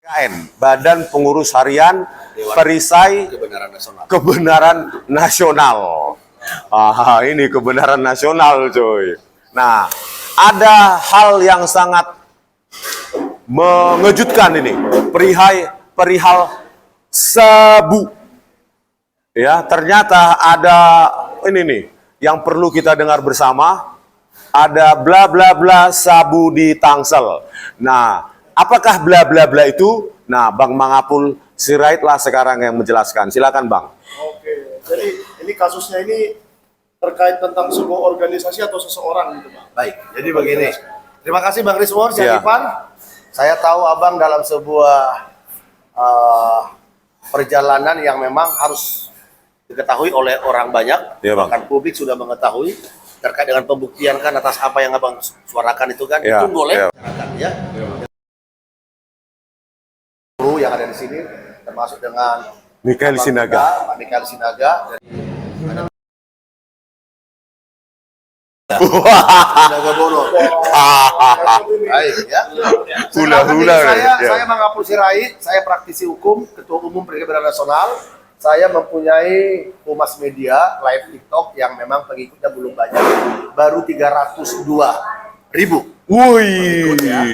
BPKN, Badan Pengurus Harian Perisai Kebenaran Nasional. Ini kebenaran nasional, coy. Nah, ada hal yang sangat mengejutkan ini, perihal sabu. Ya, ternyata ada ini nih yang perlu kita dengar bersama. Ada bla bla bla sabu di Tangsel. Nah, apakah bla bla bla itu? Nah, Bang Mangapul Sirait lah sekarang yang menjelaskan. Silakan, Bang. Oke, jadi ini kasusnya ini terkait tentang sebuah organisasi atau seseorang gitu, Bang. Baik, jadi begini. Terima kasih Bang Rizwar, Ya. Saya tahu Abang dalam sebuah perjalanan yang memang harus diketahui oleh orang banyak. Ya, Bang. Bahkan publik sudah mengetahui terkait dengan pembuktian kan atas apa yang Abang suarakan itu kan. Ya, Itu boleh ya. ya. Yang ada di sini termasuk dengan Mikael Abang Sinaga. juga, Pak Mikael Sinaga dari Sinaga Bono. Baik ya. Hula-hula, Saya Mangapul Sirait, saya praktisi hukum, Ketua Umum Perhimpunan Nasional. Saya mempunyai Humas Media live TikTok yang memang pengikutnya belum banyak, baru 302.000. Wih. Ya.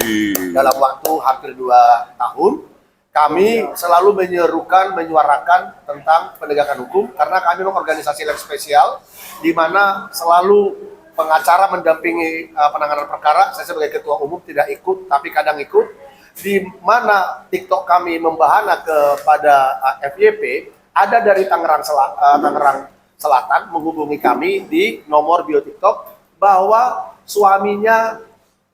Dalam waktu hampir 2 tahun, kami selalu menyuarakan tentang penegakan hukum karena kami memang organisasi yang spesial di mana selalu pengacara mendampingi penanganan perkara. Saya sebagai ketua umum tidak ikut, tapi kadang ikut. Di mana TikTok kami membahana kepada FYP, ada dari Tangerang Selatan menghubungi kami di nomor bio TikTok bahwa suaminya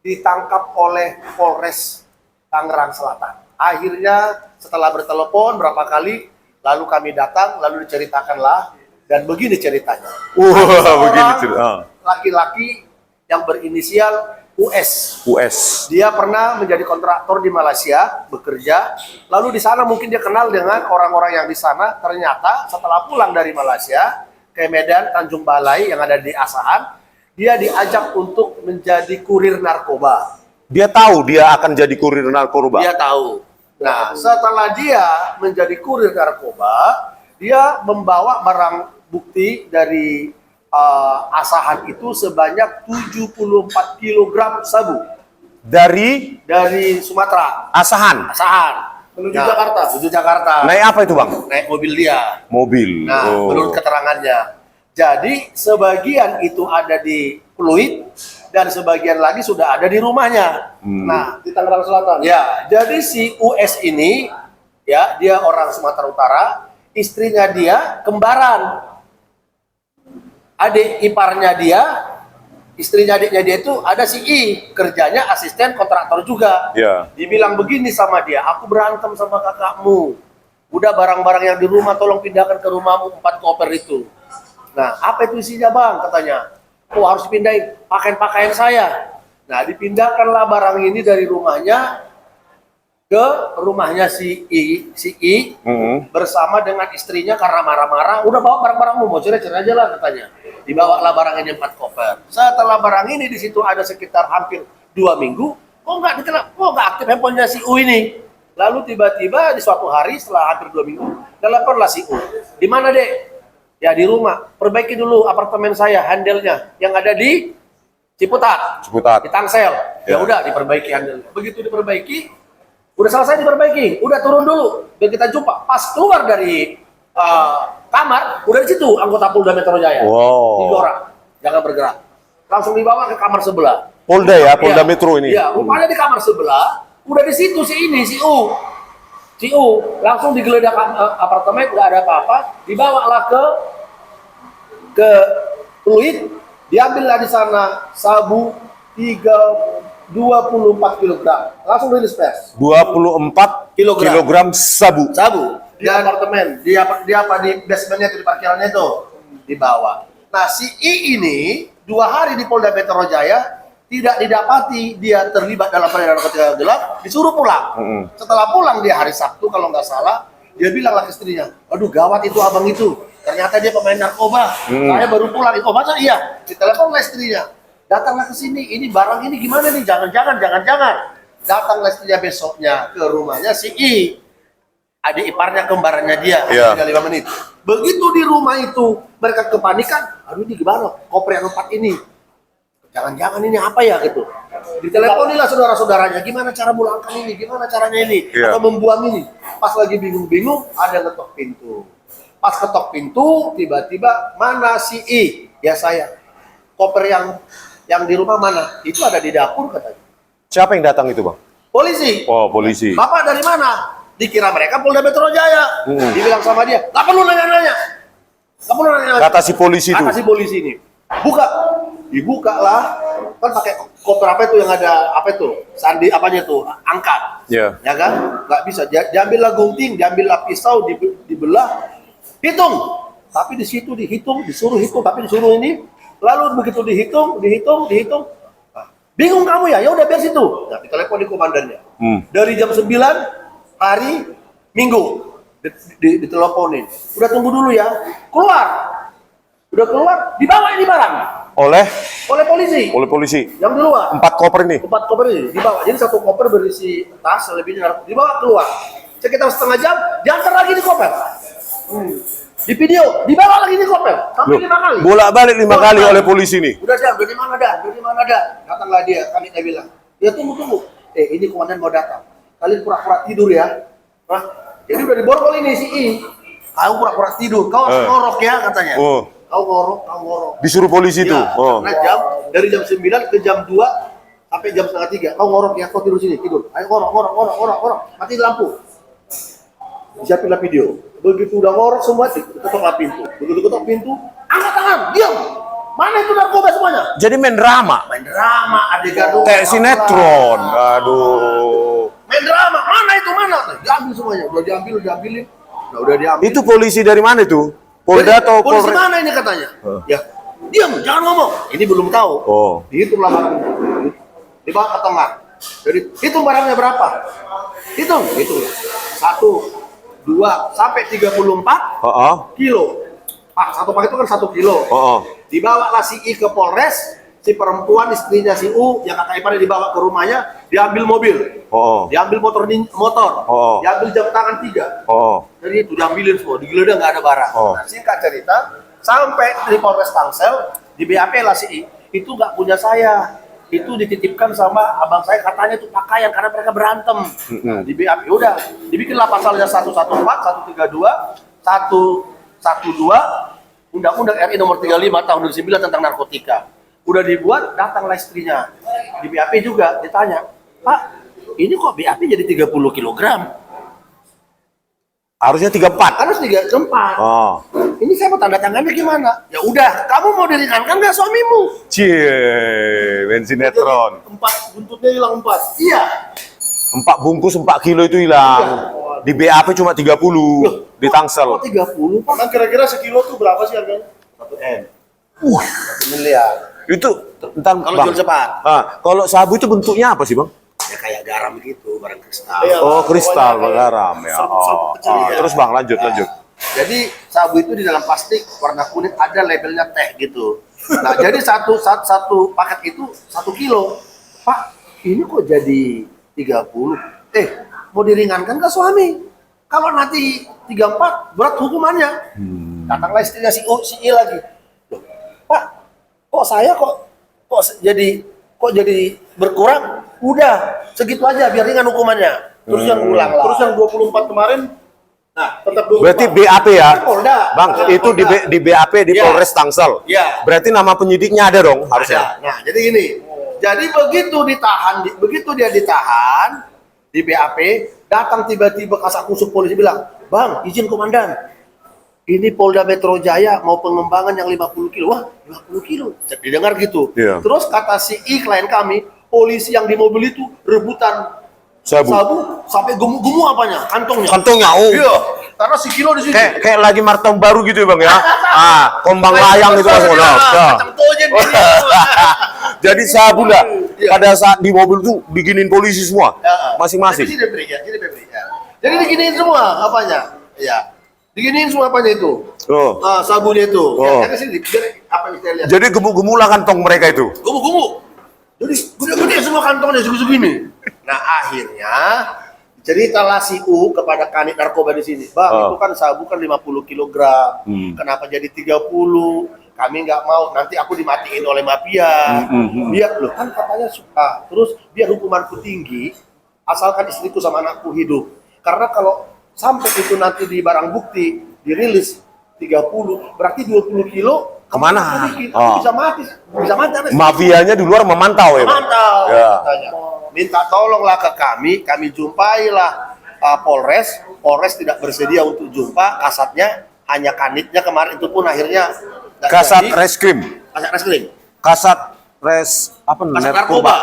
ditangkap oleh Polres Tangerang Selatan. Akhirnya setelah bertelepon berapa kali, lalu kami datang, lalu diceritakanlah, dan begini ceritanya. Begini cerita. Laki-laki yang berinisial US. Dia pernah menjadi kontraktor di Malaysia, bekerja. Lalu di sana mungkin dia kenal dengan orang-orang yang di sana. Ternyata setelah pulang dari Malaysia ke Medan, Tanjung Balai yang ada di Asahan, dia diajak untuk menjadi kurir narkoba. Dia tahu dia akan jadi kurir narkoba. Dia tahu. Nah, setelah dia menjadi kurir narkoba, dia membawa barang bukti dari Asahan itu sebanyak 74 kg sabu Dari Sumatera. Asahan. Menuju Jakarta. Naik apa itu, Bang? Naik mobil dia. Mobil. Nah, menurut keterangannya. Jadi sebagian itu ada di Pluit dan sebagian lagi sudah ada di rumahnya. Nah, Di Tangerang Selatan. ya, jadi si US ini ya, dia orang Sumatera Utara, istrinya dia kembaran. Adik iparnya dia, istrinya adiknya dia itu ada si I, kerjanya asisten kontraktor juga. Ya. Dibilang begini sama dia, aku berantem sama kakakmu. Udah barang-barang yang di rumah tolong pindahkan ke rumahmu 4 koper itu. Nah, apa itu isinya, Bang? Katanya. Oh, harus pindahin pakaian saya. Nah, dipindahkanlah barang ini dari rumahnya ke rumahnya si I bersama dengan istrinya karena marah-marah. Udah bawa barang-barangmu, mau cerai-cerai aja lah katanya. Dibawalah barang ini 4 koper. Setelah barang ini di situ ada sekitar hampir 2 minggu, kok nggak aktif handphonenya si U ini. Lalu tiba-tiba di suatu hari setelah hampir 2 minggu, teleponlah si U. Di mana, Dek? Ya di rumah. Perbaiki dulu apartemen saya, handle-nya yang ada di Ciputat. Di Tangsel. Ya udah diperbaiki handle. Begitu diperbaiki, udah selesai diperbaiki, udah turun dulu. Biar kita jumpa. Pas keluar dari kamar, udah di situ anggota Polda Metro Jaya. Wow. 3 orang, jangan bergerak. Langsung dibawa ke kamar sebelah. Polda ya, Polda Metro ini. Iya, rupanya di kamar sebelah, udah di situ si U. Langsung digeledah apartemen, nggak ada apa-apa, dibawalah ke Pluit, diambillah di sana sabu 24 kg, langsung rilis pers. 24 kilogram sabu. Di apartemen, di basementnya itu, di parkirannya itu dibawa. Nah, si I ini 2 hari di Polda Metro Jaya tidak didapati dia terlibat dalam peredaran narkotika gelap, disuruh pulang. Setelah pulang dia hari Sabtu kalau nggak salah, dia bilang ke istrinya, aduh gawat itu abang itu, ternyata dia pemain narkoba. Saya baru pulang. Oh masa iya? Ditelepon istrinya, datanglah ke sini, ini barang ini gimana nih, jangan. Datang istrinya besoknya ke rumahnya si I, adik iparnya, kembarannya dia, Iya. tinggal 5 menit. Begitu di rumah itu mereka kepanikan, aduh ini gimana koper yang 4 ini, jangan-jangan ini apa ya gitu. Diteleponilah saudara-saudaranya, gimana cara mulangkan ini, gimana caranya ini, Iya. atau membuang ini. Pas lagi bingung-bingung, ada yang ngetok pintu. Pas ketok pintu, tiba-tiba mana si I? Ya saya. Koper yang di rumah mana? Itu ada di dapur katanya. Siapa yang datang itu, Bang? Polisi. Oh, polisi. Bapak dari mana? Dikira mereka Polda Metro Jaya. Dibilang sama dia, nggak perlu nanya-nanya. Nggak perlu nanya-nanya. Kata si polisi itu. Kata si polisi ini. Buka. Dibuka lah. Kan pakai koper apa itu yang ada, apa itu? Sandi apanya tuh? Angkat. Iya. Ya kan? Nggak bisa. Diambillah gunting, diambillah pisau, dibelah. Hitung. Tapi di situ dihitung, disuruh hitung. Tapi disuruh ini. Lalu begitu dihitung. Nah, bingung kamu ya? Ya udah biar situ. Nah, ditelepon di komandannya. Dari jam 9 hari Minggu diteleponin. Udah tunggu dulu ya. Keluar. Udah keluar, dibawa ini barang Oleh oleh polisi. Yang di luar. 4 koper ini. 4 koper ini dibawa. Jadi 1 koper berisi tas selebihnya dibawa keluar. Sekitar setengah jam, diantar lagi di koper. Di video, dibawa lagi di koper. Sampai 5 kali. Bolak-balik 5 kali oleh polisi ini. Udah Dan, dari mana Dan? Dari mana Dan? Datanglah dia, kami bilang. Ya tunggu. Ini komandan mau datang. Kalian pura-pura tidur ya. Hah? Jadi udah diborgol ini si I. Kau pura-pura tidur, kau harus ngorok ya katanya. Oh. Kau ngorok. Disuruh polisi itu. Ya, Oh. karena dari jam 9 ke jam 2 sampai jam setengah 3. Kau ngorok ya, kau tidur sini, tidur. Ayo ngorok. Mati lampu. Siapinlah video. Begitu udah ngorok semua, ketoklah pintu. Begitu ketok pintu, angkat tangan, diam. Mana itu narkoba semuanya? Jadi main drama. Main drama, adegan doang. Kayak sinetron. Aduh. Main drama, mana itu mana? Diambil semuanya, udah diambilin. Nah, udah diambil. Itu polisi dari mana itu? Polda Jadi, atau polisi Polres? mana ini katanya? Ya, diam, jangan ngomong. Ini belum tahu. Oh. Dihitunglah barang. Dibawa ke tengah. Jadi hitung barangnya berapa? Hitung. 1, 2, sampai 34 Heeh. kilo. Pak, 1 paket itu kan 1 kilo. Heeh. Dibawalah si I ke Polres. Si perempuan istrinya si U yang kakak iparnya dibawa ke rumahnya, diambil mobil. Oh. Diambil motor, Oh. diambil jam tangan 3. Oh. Jadi itu diambilin semua, digeledah nggak ada barang. Oh. Nah, singkat cerita, sampai di Polres Tangsel, di BAP lah si I, itu nggak punya saya. Itu dititipkan sama abang saya, katanya itu pakaian karena mereka berantem. Nah, di BAP, udah, dibikinlah pasalnya 114, 132, 112, Undang-Undang RI nomor 35 tahun 2009 tentang narkotika. Udah dibuat, datanglah istrinya. Di BAP juga ditanya, Pak, ini kok BAP jadi 30 kilogram? Harusnya 34. Harus 34. Oh. Ini saya mau tanda tangannya gimana? Ya udah, kamu mau diringankan nggak suamimu? Cie, main sinetron. 4, buntutnya hilang 4. Iya. 4 bungkus 4 kilo itu hilang. Di BAP cuma 30 di Tangsel. Kok 30? Pak? Kan kira-kira sekilo tuh berapa sih harganya? 1 M. 1 miliar. Itu entar Kalau Bang. jual cepat. Kalau sabu itu bentuknya apa sih, Bang? Ya kayak garam gitu, barang kristal. Iya. Oh, kristal pokoknya garam ya. sabu kecil ya. Terus Bang, lanjut. Jadi sabu itu di dalam plastik warna kuning ada labelnya teh gitu. Nah, jadi satu paket itu 1 kilo. Pak, ini kok jadi 30? Mau diringankan ke suami? Kalau nanti 34 berat hukumannya. Datanglah istrinya si I lagi. Loh, Pak, kok saya kok jadi berkurang? Udah, segitu aja biar ringan hukumannya. Terus yang ulang lah. Terus yang 24 kemarin, Nah, tetap 24. Berarti BAP ya? Polda. Bang, itu di BAP di Iya. Polres Tangsel. Iya. Berarti nama penyidiknya ada dong harusnya. Ada. Nah, jadi gini. Jadi begitu dia ditahan di BAP, datang tiba-tiba Kasakusuk polisi bilang, "Bang, izin komandan. Ini Polda Metro Jaya mau pengembangan yang 50 kilo." Wah, 50 kilo. Didengar gitu. Iya. Terus kata si I klien kami, polisi yang di mobil itu rebutan Sabu. sampai gemu-gemu apanya? Kantongnya. Kantongnya, oh. Iya. Karena si kilo di situ. Kayak lagi martong baru gitu ya, Bang ya. Kombang layang itu langsung. Nah, nah. Macam tojen gini. Jadi sabu lah. Iya. Pada saat di mobil tuh bikinin polisi semua. Ya. Masing-masing. Jadi Febri, ya. Jadi diginiin semua apanya? Ya. Diginiin semua apanya itu? Oh. Sabunnya itu. Oh. Ya, kesini, biar apa yang kita lihat? Jadi gemuk-gemuk lah kantong mereka itu. Gumu-gumu. Jadi gede-gede semua kantongnya segini. Nah akhirnya ceritalah si U kepada kanit narkoba di sini, bang itu kan sabu kan 50 kilogram, kenapa jadi 30? Kami nggak mau, nanti aku dimatiin oleh mafia. Biar loh kan katanya suka, terus biar hukumanku tinggi, asalkan istriku sama anakku hidup. Karena kalau sampai itu nanti di barang bukti dirilis 30, berarti 20 kilo Kemana? Bisa mati, bisa mati. Mafianya di luar memantau ya, Bang? Memantau. Ya. Katanya. Minta tolonglah ke kami jumpailah Polres. Polres tidak bersedia untuk jumpa, kasatnya hanya kanitnya kemarin itu pun akhirnya nggak Kasat jadi. Reskrim. Kasat Reskrim. Kasat Res apa Kasat narkoba. narkoba.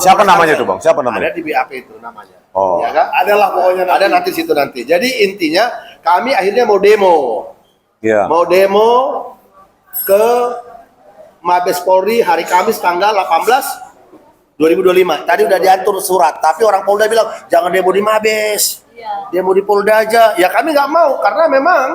Siapa Polres namanya Tangsel. tuh, Bang? Siapa namanya? Ada di BAP itu namanya. Oh. Ya kan? Adalah pokoknya Ada nanti situ nanti. Jadi intinya kami akhirnya mau demo. Iya. Mau demo ke Mabes Polri hari Kamis tanggal 18 2025. Tadi udah diatur surat, tapi orang Polda bilang jangan demo di Mabes, demo di Polda aja. Ya kami nggak mau karena memang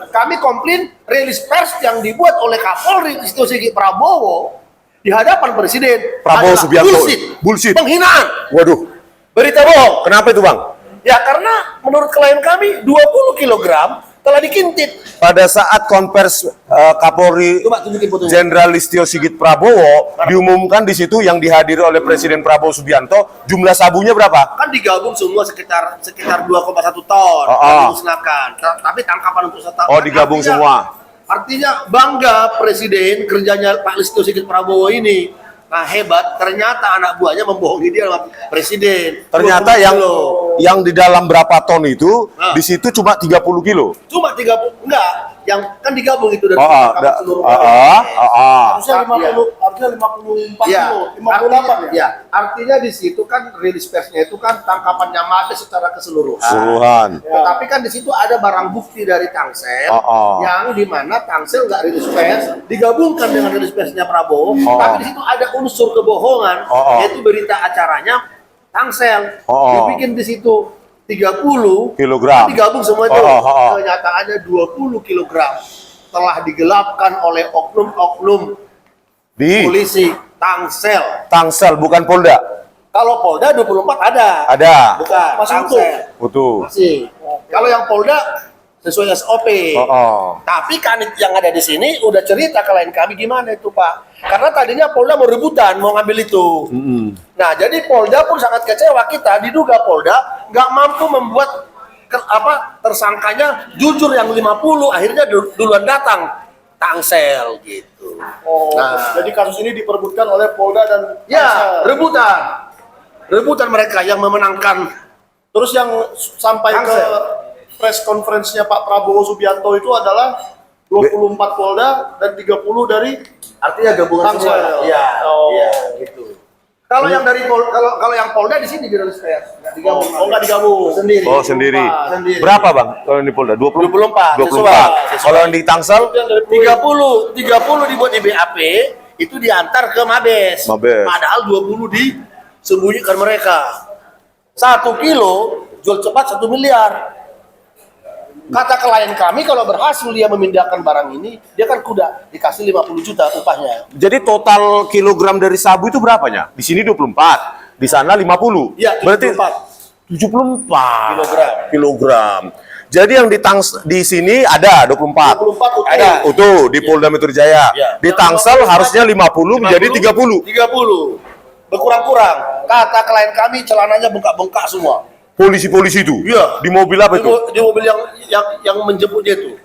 kami komplain rilis pers yang dibuat oleh Kapolri Listio Sigit Prabowo di hadapan Presiden Prabowo adalah Subianto. bullshit, Bullshit. penghinaan, Waduh. berita bohong. Kenapa itu, Bang? Ya karena menurut klien kami 20 kilogram telah dikintit. Pada saat konvers Kapolri Coba tunjukin fotonya. Jenderal Listio Sigit Prabowo diumumkan di situ yang dihadiri oleh Presiden Prabowo Subianto, jumlah sabunya berapa? Kan digabung semua sekitar 2,1 ton dimusnahkan. Tapi tangkapan untuk setahun. Oh, digabung semua. Artinya bangga Presiden kerjanya Pak Listio Sigit Prabowo ini. Nah hebat, ternyata anak buahnya membohongi dia sama Presiden. Ternyata 20 yang kilo. yang di dalam berapa ton itu di situ cuma 30 kilo. Cuma 30, enggak, yang kan digabung itu dari seluruh harusnya 50, harusnya 54 ya, kilo, 58 artinya, ya. ya, artinya di situ kan rilis persnya itu kan tangkapannya Mabes secara keseluruhan. Keseluruhan. Tetapi kan di situ ada barang bukti dari Tangsel yang dimana Tangsel nggak rilis pers digabungkan dengan rilis persnya Prabowo, tapi di situ ada unsur kebohongan, yaitu berita acaranya Tangsel dibikin di situ 30 kilogram. digabung semua itu kenyataannya 20 kilogram telah digelapkan oleh oknum-oknum Di polisi Tangsel. Tangsel bukan Polda. Kalau Polda 24 ada. Ada. Bukan, Masih Tangsel. Utuh. Masih. Kalau yang Polda sesuai SOP. Tapi kanit yang ada di sini udah cerita ke klien kami gimana itu Pak. Karena tadinya Polda mau rebutan, mau ngambil itu. Nah jadi Polda pun sangat kecewa, kita diduga Polda nggak mampu membuat tersangkanya jujur yang 50, akhirnya duluan datang Tangsel gitu. Nah, jadi kasus ini diperbutkan oleh Polda dan Ya, rebutan mereka yang memenangkan. terus yang sampai ke Tangsel. press conference-nya Pak Prabowo Subianto itu adalah 24 Polda dan 30 dari Artinya gabungan Tangsel. semua. Iya, Oh. iya, gitu. Kalau yang dari kalau yang Polda di sini dirilis pers, nggak digabung. Oh, nggak digabung. Sendiri. Oh, sendiri. Sendiri. Berapa, Bang? Kalau di Polda? 24. 24. Sesuai. Kalau yang di Tangsel 30 dibuat di BAP, itu diantar ke Mabes. Mabes. Padahal 20 disembunyikan mereka. 1 kilo jual cepat 1 miliar. Kata klien kami kalau berhasil dia memindahkan barang ini, dia kan kuda dikasih 50 juta upahnya. jadi total kilogram dari sabu itu berapanya? Di sini 24, di sana 50. Iya, Berarti 74 kilogram. Jadi yang di sini ada 24. 24 utuh. Ada. Utuh di Polda Metro Jaya. Iya. Di Tangsel harusnya 50 menjadi 30. 30. Berkurang-kurang. Kata klien kami celananya bengkak-bengkak semua. Polisi-polisi itu. Iya. Di mobil apa itu? Di mobil yang menjemput dia itu.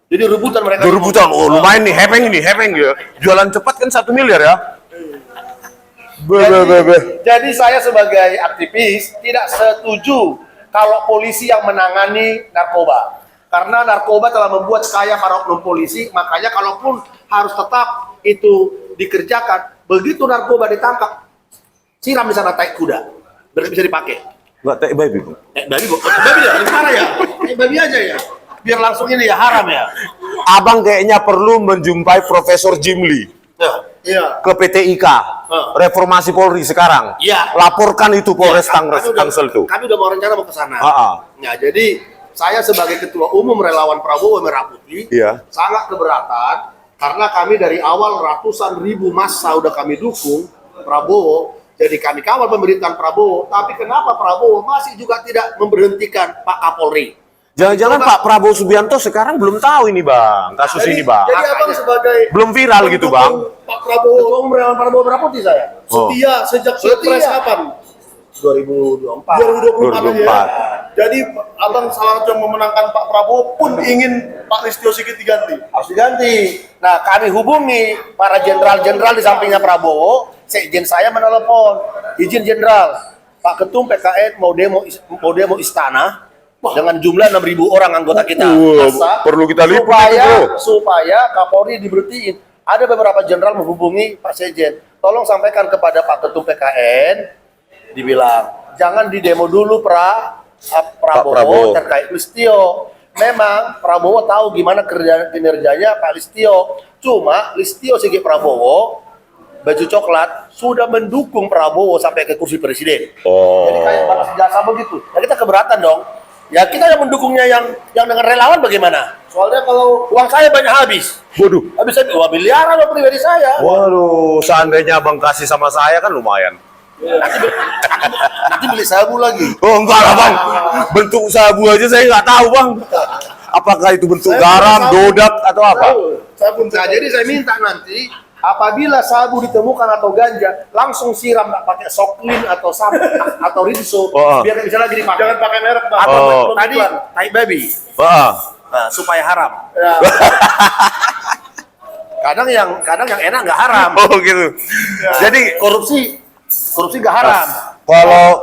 Jadi rebutan mereka. Rebutan. Oh, lumayan nih, hepeng ya. Jualan cepat kan 1 miliar ya. Jadi saya sebagai aktivis tidak setuju kalau polisi yang menangani narkoba. Karena narkoba telah membuat kaya para oknum polisi, makanya kalaupun harus tetap itu dikerjakan, begitu narkoba ditangkap, siram di sana tai kuda, berarti bisa dipakai. Enggak teh baby. Babi, babi ya, lebih parah ya. Babi aja ya, biar langsung ini ya haram ya. Abang kayaknya perlu menjumpai Profesor Jim Lee Iya. ke PT IKA, Reformasi Polri sekarang. Iya. Laporkan itu Polres Kami Tangsel tuh. Kami udah mau rencana mau ke sana. Ya, jadi saya sebagai ketua umum relawan Prabowo Merah Putih sangat keberatan karena kami dari awal ratusan ribu massa udah kami dukung Prabowo, Jadi kami kawal pemerintahan Prabowo, tapi kenapa Prabowo masih juga tidak memberhentikan Pak Kapolri? Jangan-jangan Pak Prabowo Subianto sekarang belum tau ini Bang, kasus ini Bang. Jadi abang sebagai Belum viral gitu Bang. pendukung Pak Prabowo Ketua Umum Relawan Prabowo berapa putih saya? setia sejak Setia. pilpres kapan? 2024. 2024 aja ya. 2024. Jadi abang salah satu yang memenangkan Pak Prabowo pun ingin Pak Listio Sigit diganti. Harus diganti. Nah, kami hubungi para jenderal-jenderal di sampingnya Prabowo. Sekjen saya menelepon, izin jenderal, Pak Ketum PKN mau demo istana dengan jumlah 6.000 orang anggota kita. Wah, perlu kita liput itu, bro. supaya Kapolri diberhentiin. Ada beberapa jenderal menghubungi Pak Sekjen, tolong sampaikan kepada Pak Ketum PKN, dibilang jangan didemo dulu Prabowo terkait Listio. Memang Prabowo tahu gimana kinerjanya Pak Listio. Cuma Listio Sigit Prabowo baju coklat sudah mendukung Prabowo sampai ke kursi presiden. Oh. Jadi kayak balas jasa begitu. Ya kita keberatan dong. Ya kita yang mendukungnya yang dengan relawan bagaimana? Soalnya kalau Uang saya banyak habis. Waduh. Habis saya 2 miliaran loh pribadi saya. Waduh, seandainya Bang kasih sama saya kan lumayan. Nanti beli sabu lagi. Oh enggak lah Bang, bentuk sabu aja saya nggak tahu Bang. Apakah itu bentuk Saya garam, punya sabu. dodak atau apa? saya pun Nah, jadi saya minta nanti apabila sabu ditemukan atau ganja, langsung siram, nggak pakai soklin atau sabu atau rinso, Oh. biar nggak bisa lagi dipakai. jangan pakai merek Bang. Atau Oh. tadi tai babi, Wah. nah, supaya haram. Ya. Kadang yang enak nggak haram. Oh gitu. Jadi Korupsi nggak haram.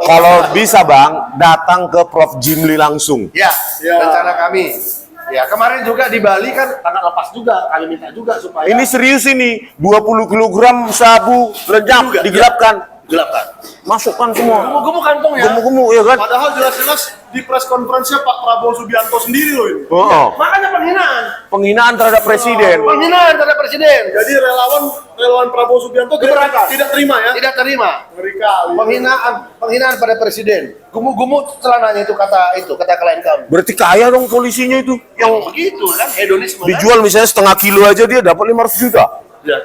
kalau bisa Bang datang ke Prof Jimli langsung. Ya, Ya. rencana kami. Ya, kemarin juga di Bali kan tanah lepas juga, kami minta juga supaya Ini serius ini, 20 kg sabu lenyap digelapkan. gelapkan. Masukkan semua. Gemuk-gemuk kantongnya. Gemuk-gemuk ya kan? Padahal jelas-jelas di press conference-nya Pak Prabowo Subianto sendiri loh ini. Oh, Makanya penghinaan. penghinaan terhadap presiden. Penghinaan terhadap presiden. Jadi relawan Prabowo Subianto Keberatan. tidak terima ya. Tidak terima. Ngeri kali. Penghinaan pada presiden. Gemuk-gemuk celananya itu kata klien kami. Berarti kaya dong polisinya itu. Yang Begitu kan hedonisme kan? dijual misalnya setengah kilo aja dia dapat 500 juta. Ya.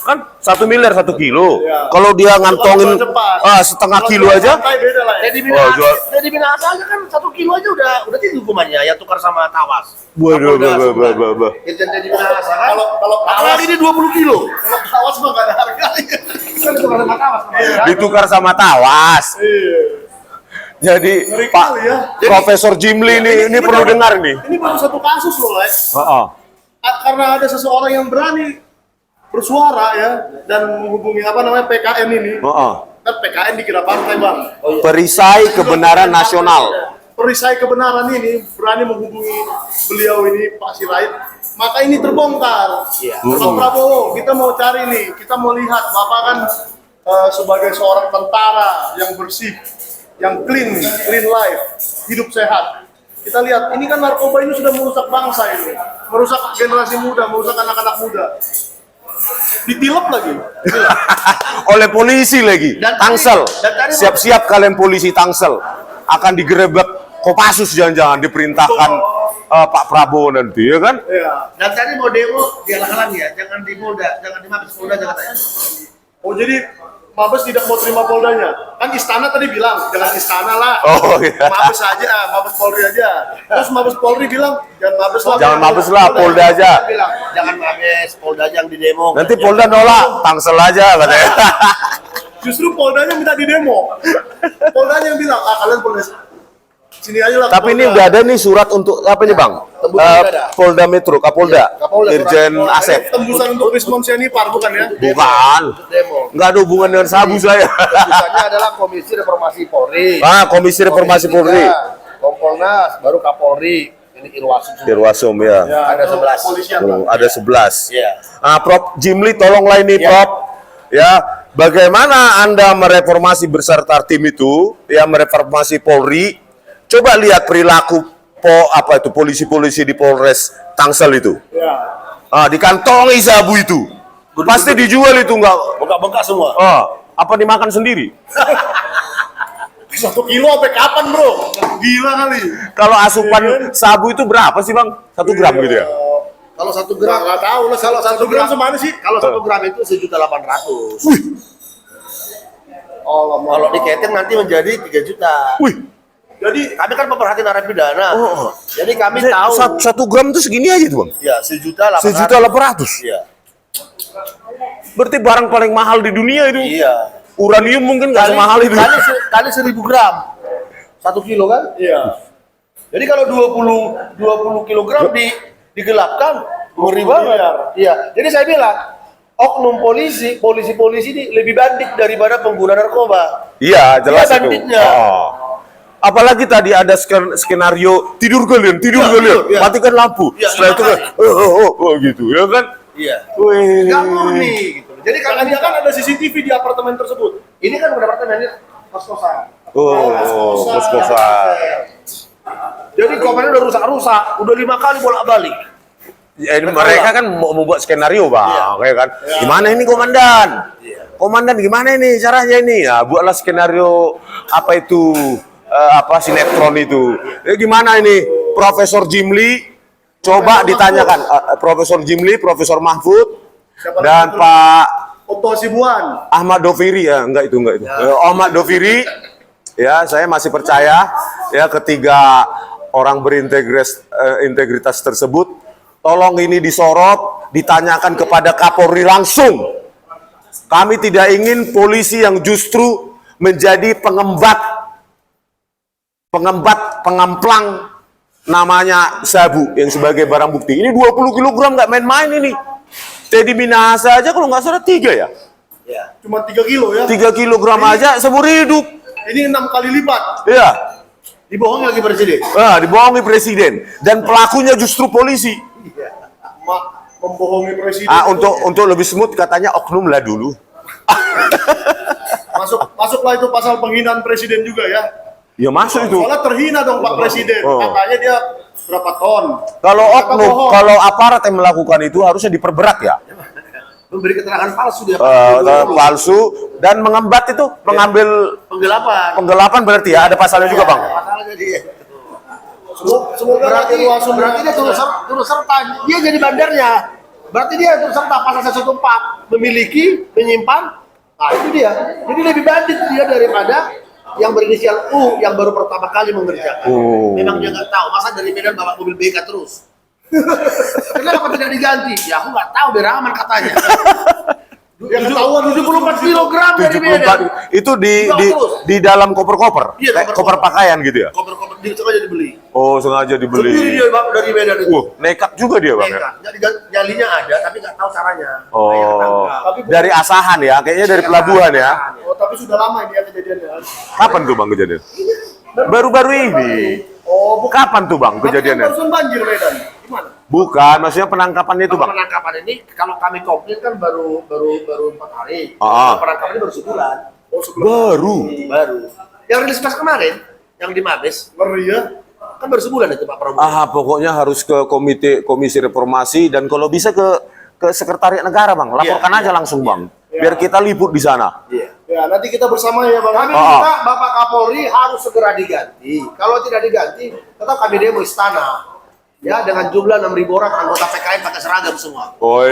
Kan 1 miliar 1 kilo. Ya. Kalau dia ngantongin Kalau cepat. setengah Kalau kilo jual aja, santai beda lah ya. Jadi Oh, jual. Jadi binasa aja kan 1 kilo aja udah tinggi hukumannya ya tukar sama tawas. Waduh, Kapolda bah, Sumbar. bah, bah. Jadi binasa kan? Kalau apalagi ini 20 kilo. Kalau tawas mah nggak ada harganya. Kan tukar sama tawas kemarin. ditukar sama tawas. Iya. Jadi Ngeri Pak kali ya. Profesor Jimli ini perlu dengar nih. Ini baru satu kasus loh, Les. Heeh. Karena ada seseorang yang berani bersuara ya dan menghubungi PKN ini. Heeh. Kan PKN dikira partai Bang. Perisai kebenaran nasional. Perisai kebenaran ini berani menghubungi beliau ini Pak Sirait, maka ini terbongkar. Iya. Pak Prabowo, kita mau cari nih, kita mau lihat Bapak kan sebagai seorang tentara yang bersih, yang clean life, hidup sehat. Kita lihat, ini kan narkoba ini sudah merusak bangsa ini, merusak generasi muda, merusak anak-anak muda. Ditilep lagi. Oleh polisi lagi. Dan tadi- Tangsel. dan tadi- Siap-siap kalian polisi Tangsel. Akan digerebek Kopassus jangan-jangan diperintahkan Pak Prabowo nanti ya kan? Ya. Dan tadi mau demo dihalang-halangi ya, jangan di Polda, jangan di Mabes Polda jangan katanya. Oh jadi Mabes tidak mau terima Poldanya. Kan istana tadi bilang, jangan istana lah. Oh iya. Mabes aja, Mabes Polri aja. Terus Mabes Polri bilang, jangan Mabes lah. Jangan Mabes lah, Polda aja. Bilang, jangan Mabes, Polda aja yang di demo. Nanti Polda nolak, Tangsel aja katanya. Justru Poldanya minta di demo. Poldanya yang bilang, kalian Polda sini aja lah. Tapi ini Polda. udah ada nih surat untuk apa nih Bang? Tembusan udah ada. Polda Metro, Kapolda, Kapolda, Irjen surat. Asep. Tembusan untuk Rismon Sianipar bukan ya? Bukan. Demo. Nggak ada hubungan dengan sabu saya. Tulisannya adalah Komisi Reformasi Polri. Komisi Reformasi Polri. Kompolnas, baru Kapolri. Ini Irwasum. Irwasum ya. Ada 11. Polisian. Oh, ada 11. Iya. Prof Jimli tolonglah ini Ya. Prof. Ya, bagaimana Anda mereformasi beserta tim itu, ya mereformasi Polri. Coba lihat perilaku polisi-polisi di Polres Tangsel itu. Ya. Dikantongi sabu itu. Pasti dijual itu nggak. Bengkak-bengkak semua. Apa dimakan sendiri? 1 kilo sampai kapan bro? Gila kali. Kalau asupan sabu itu berapa sih Bang? 1 gram gitu ya? Kalau 1 gram, Nggak tahu lah. Kalau 1 gram semana sih? Kalau 1 gram itu 1.800.000. Allah. Kalau diketin nanti menjadi 3 juta. Wih, Jadi Kami kan pemerhati narapidana. Jadi kami tahu. 1 gram tuh segini aja tuh bang. Ya, 1.800.000. 1.800.000. Iya. Berarti barang paling mahal di dunia itu. Iya. Uranium mungkin nggak semahal itu. Kali 1.000 gram. 1 kilo kan? iya. Jadi kalau 20 kilogram digelapkan, ngeri banget. Iya. Jadi saya bilang, oknum polisi ini lebih bandit daripada pengguna narkoba. Iya, jelas Dia itu. banditnya. Oh. Apalagi tadi ada skenario tidur kalian, Iya. matikan lampu. Iya, Setelah itu kan, gitu ya kan? Iya. Wih. Nggak murni gitu. Jadi kan Jangan-jangan ada CCTV di apartemen tersebut. ini kan udah apartemennya kos-kosan. Kos-kosan. Jadi kopernya udah rusak-rusak, udah 5 kali bolak-balik. Ya, ini mereka kan mau membuat skenario bang, Iya. kayak kan? Gimana ini komandan? Iya. Komandan gimana ini caranya ini? Ya, buatlah skenario apa itu sinetron itu. Gimana ini Profesor Jimli? Coba ditanyakan Profesor Jimli, Profesor Mahfud, dan Pak Otto Hasibuan. Ahmad Doviri ya, enggak itu. Ahmad Doviri, ya saya masih percaya ya ketiga orang integritas tersebut, tolong ini disorot, ditanyakan kepada Kapolri langsung. Kami tidak ingin polisi yang justru menjadi pengamplang namanya sabu yang sebagai barang bukti. Ini 20 kg nggak main-main ini. Teddy Minahasa aja kalau nggak salah 3 ya. Iya. Cuma 3 kilo ya. 3 kilogram aja seumur hidup. Ini 6 kali lipat. Iya. Dibohongi lagi presiden. Nah, dibohongi presiden dan pelakunya justru polisi. Membohongi presiden. Untuk lebih smooth katanya oknum lah dulu. Masuklah itu pasal penghinaan presiden juga ya. Ya masuk itu. Soalnya terhina dong Pak Presiden. Oh. Katanya dia berapa ton. Kalau Kata oknum, bohong. kalau aparat yang melakukan itu harusnya diperberat ya. Memberi keterangan palsu dia. Palsu dan mengembat itu, mengambil Penggelapan. penggelapan berarti ya ada pasalnya juga bang. Masalahnya dia. Semoga Berarti langsung dia turut serta. Dia jadi bandarnya. Berarti dia turut serta pasal 114 memiliki, menyimpan. Nah itu dia. Jadi lebih bandit dia daripada yang berinisial U yang baru pertama kali mengerjakan. Oh. Memang dia nggak tahu. Masa dari Medan bawa mobil BK terus? Kenapa tidak diganti? Ya aku nggak tahu, biar aman katanya. Ya ketahuan 74 kilogram dari Medan. 74 itu di dalam koper-koper, Iya, kayak koper-koper. koper pakaian gitu ya. Koper-koper dia sengaja dibeli. Oh sengaja Sendiri dibeli. dia bawa dari Medan itu. Nekat juga dia bang ya. Nekat. Jadi nyalinya ada, tapi nggak tahu caranya. Kayak Oh, ketangkap. dari Asahan ya, kayaknya dari pelabuhan ya. Oh, tapi sudah lama ini ya kejadiannya. Kapan tuh bang kejadian? Baru-baru ini. Oh, bukan. Kapan tuh bang kejadiannya? Barusan banjir Medan. Gimana? Bukan, maksudnya penangkapannya itu Kalau bang. penangkapan ini kalau kami komplit kan baru 4 hari. Ah. Penangkapan ini baru sebulan. Oh, sebelum Baru. Yang rilis pas kemarin, yang di Mabes, ngeri ya. kan baru sebulan itu Pak Prabowo. Pokoknya harus ke komisi reformasi dan kalau bisa ke sekretariat negara bang. Laporkan Iya, aja langsung bang. Biar kita liput di sana. Iya. Ya, nanti kita bersama ya Bang. Kami minta Bapak Kapolri harus segera diganti. Kalau tidak diganti, tetap kami demo istana. Ya, dengan jumlah 6.000 orang anggota PKN pakai seragam semua. Oi.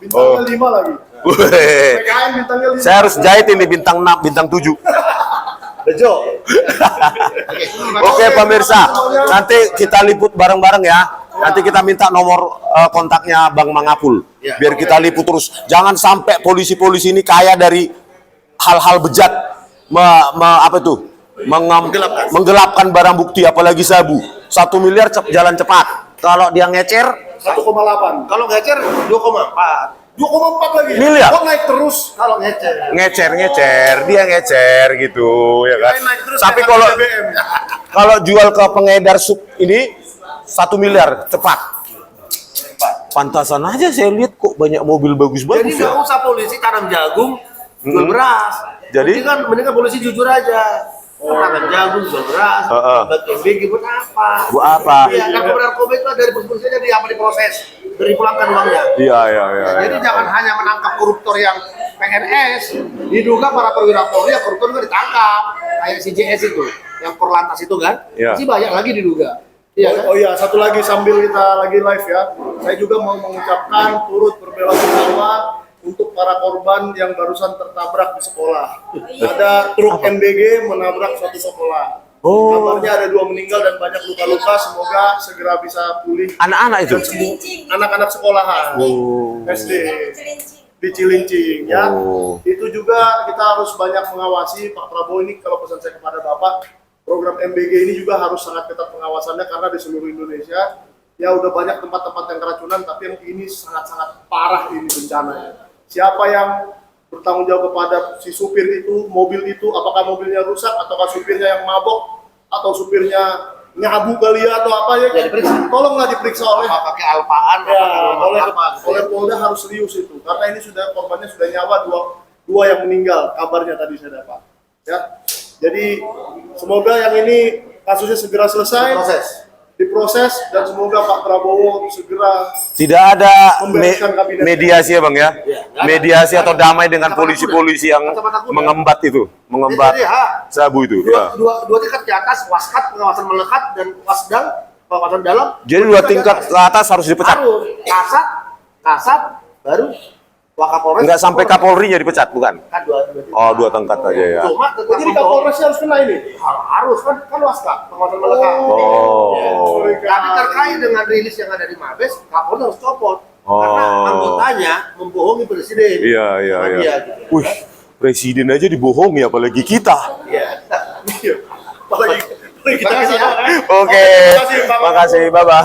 Bintangnya 5 lagi. Weh. PKN bintangnya 5. Saya harus jahit ini bintang 6, bintang 7. Bejo. Oke pemirsa, nanti kita liput bareng-bareng ya. Nanti kita minta nomor kontaknya Bang Mangapul. Ya. Biar kita liput terus. Jangan sampai polisi-polisi ini kaya dari hal-hal bejat. Menggelapkan barang bukti, apalagi sabu. 1 miliar jalan cepat. Kalau dia ngecer, 1,8. Kalau ngecer 2,4. 2,4 lagi. Miliar. Oh, naik terus. Kalau ngecer. ngecer, dia ngecer gitu, ya kan. Naik terus Tapi kayak kalau BBM. kalau jual ke pengedar sub ini 1 miliar cepat. Pantasan aja saya lihat kok banyak mobil Jadi bagus-bagus nggak ya. usah polisi tanam jagung, jual beras. Jadi? mendingan polisi jujur aja. Tanam jagung, jual beras, bagian BG buat apa? Buat apa? Iya, narkoba itu dari polisinya diproses, dipulangkan uangnya. Iya. Jadi jangan hanya menangkap koruptor yang PNS, diduga para perwira Polri yang koruptor juga ditangkap. Kayak si JS itu, yang Korlantas itu kan, Iya. masih banyak lagi diduga. Iya kan? Oh iya, satu lagi sambil kita lagi live ya. Saya juga mau mengucapkan turut berbela sungkawa untuk para korban yang barusan tertabrak di sekolah. Ada truk MBG menabrak suatu sekolah. Oh. Kabarnya ada 2 meninggal dan banyak luka-luka. Semoga segera bisa pulih. Anak-anak itu. Dan sembuh. Anak-anak sekolahan. Oh. SD di Cilincing ya. Oh. Itu juga kita harus banyak mengawasi Pak Prabowo ini. Kalau pesan saya kepada Bapak, program MBG ini juga harus sangat ketat pengawasannya karena di seluruh Indonesia ya udah banyak tempat-tempat yang keracunan, tapi yang ini sangat-sangat parah ini bencananya. Siapa yang bertanggung jawab kepada si supir itu, mobil itu, apakah mobilnya rusak, ataukah supirnya yang mabok, atau supirnya nyabu kali ya, atau apa ya? Diperiksa. Tolonglah diperiksa oleh pakai alpaan, ya, oleh apa, Polda harus serius itu, karena ini sudah korbannya sudah nyawa dua yang meninggal, kabarnya tadi saya dapat. Ya, jadi semoga yang ini kasusnya segera selesai, diproses dan semoga Pak Prabowo segera Tidak ada Membereskan kabinet. mediasi ya Bang ya? Iya, nggak ada. Mediasi atau Nggak ada. damai dengan Kacamata polisi-polisi kuda. yang Kacamata kuda. mengembat itu, mengembat Jadi, sabu itu. dua, Ya. dua tingkat di atas, waskat, pengawasan melekat, dan wasdang, pengawasan dalam. Jadi 2 tingkat ke atas harus dipecat. Harus kasat, baru Wakapolres. Enggak sampai Kapolrinya dipecat, bukan? Kan dua tingkat. Oh, 2 tingkat aja ya. Cuma tetap jadi Kapolresnya harus kena ini. harus kan waskat, pengawasan melekat. Oh. Tapi terkait dengan rilis yang ada di Mabes, Kapolri harus copot. Karena Oh. anggotanya membohongi presiden. Iya, iya, Sama iya. dia, gitu. Wih, presiden aja dibohongi apalagi kita. Iya. Apalagi kita Makasih ya. Oke. Terima kasih, Bang. Makasih. Bye-bye.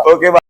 Oke, Bang.